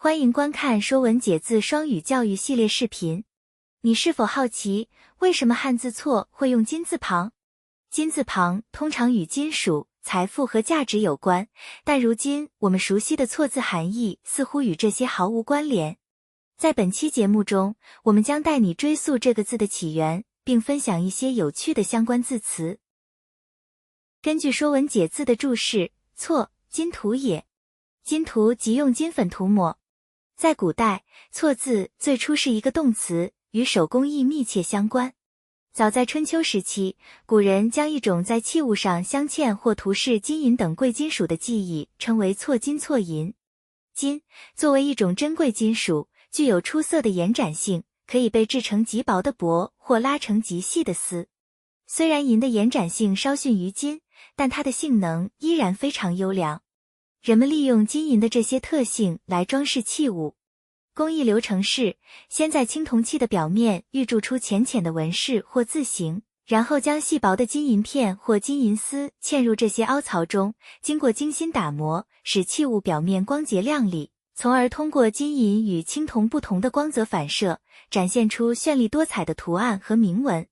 欢迎观看《说文解字》双语教育系列视频。你是否好奇，为什么汉字错会用金字旁？金字旁通常与金属、财富和价值有关，但如今我们熟悉的错字含义似乎与这些毫无关联。在本期节目中，我们将带你追溯这个字的起源，并分享一些有趣的相关字词。根据《说文解字》的注释，错，金涂也。金涂即用金粉涂抹。在古代，错字最初是一个动词，与手工艺密切相关。早在春秋时期，古人将一种在器物上镶嵌或涂饰金银等贵金属的技艺称为错金错银。金作为一种珍贵金属，具有出色的延展性，可以被制成极薄的帛或拉成极细的丝。虽然银的延展性稍逊于金，但它的性能依然非常优良。人们利用金银的这些特性来装饰器物。工艺流程是，先在青铜器的表面预铸出浅浅的纹饰或字形，然后将细薄的金银片或金银丝嵌入这些凹槽中，经过精心打磨，使器物表面光洁亮丽，从而通过金银与青铜不同的光泽反射，展现出绚丽多彩的图案和铭文。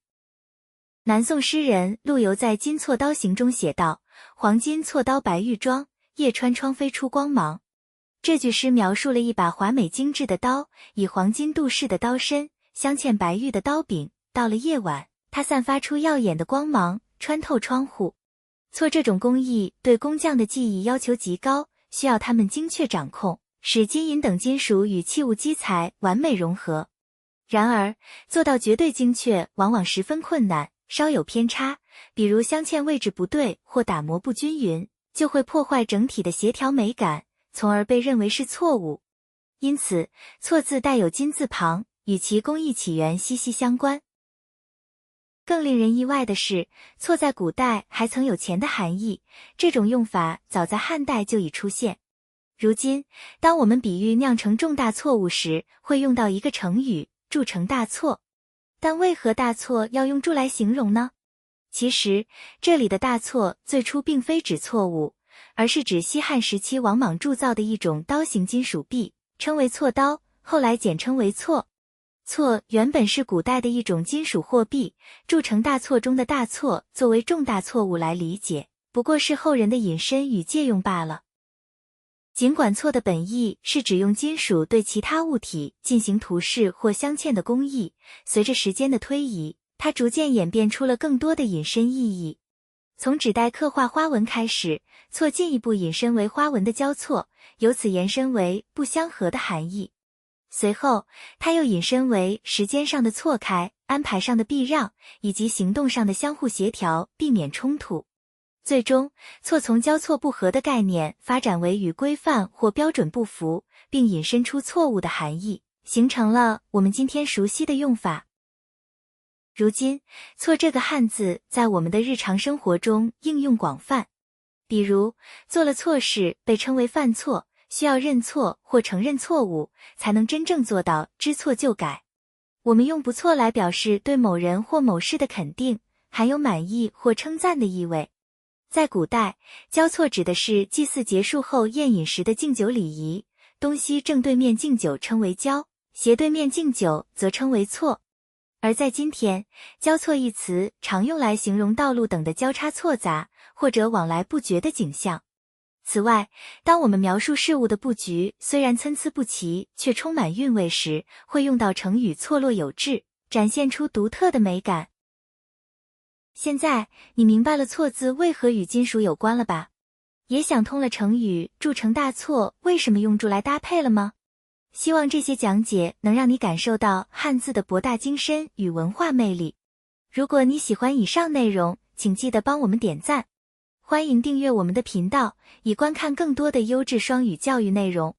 南宋诗人陆游在《金错刀行》中写道：“黄金错刀白玉妆，夜穿窗飞出光芒。”这句诗描述了一把华美精致的刀，以黄金镀饰的刀身镶嵌白玉的刀柄，到了夜晚，它散发出耀眼的光芒，穿透窗户。错这种工艺对工匠的技艺要求极高，需要他们精确掌控，使金银等金属与器物基材完美融合。然而，做到绝对精确往往十分困难，稍有偏差，比如镶嵌位置不对或打磨不均匀，就会破坏整体的协调美感，从而被认为是错误。因此，错字带有金字旁，与其工艺起源息息相关。更令人意外的是，错在古代还曾有钱的含义，这种用法早在汉代就已出现。如今，当我们比喻酿成重大错误时，会用到一个成语，铸成大错。但为何大错要用铸来形容呢？其实，这里的大错最初并非指错误，而是指西汉时期王莽铸造的一种刀形金属币，称为错刀，后来简称为错。错原本是古代的一种金属货币，铸成大错中的大错作为重大错误来理解，不过是后人的引申与借用罢了。尽管错的本意是指用金属对其他物体进行涂饰或镶嵌的工艺，随着时间的推移，它逐渐演变出了更多的引申意义。从纸袋刻画花纹开始，错进一步引申为花纹的交错，由此延伸为不相合的含义。随后，它又引申为时间上的错开、安排上的避让，以及行动上的相互协调，避免冲突。最终，错从交错不合的概念发展为与规范或标准不符，并引申出错误的含义，形成了我们今天熟悉的用法。如今，错这个汉字在我们的日常生活中应用广泛。比如，做了错事被称为犯错，需要认错或承认错误，才能真正做到知错就改。我们用不错来表示对某人或某事的肯定，含有满意或称赞的意味。在古代，交错指的是祭祀结束后宴饮时的敬酒礼仪，东西正对面敬酒称为交，斜对面敬酒则称为错。而在今天，交错一词常用来形容道路等的交叉错杂，或者往来不绝的景象。此外，当我们描述事物的布局虽然参差不齐，却充满韵味时，会用到成语错落有致，展现出独特的美感。现在，你明白了错字为何与金属有关了吧？也想通了成语铸成大错为什么用铸来搭配了吗？希望这些讲解能让你感受到汉字的博大精深与文化魅力。如果你喜欢以上内容，请记得帮我们点赞。欢迎订阅我们的频道，以观看更多的优质双语教育内容。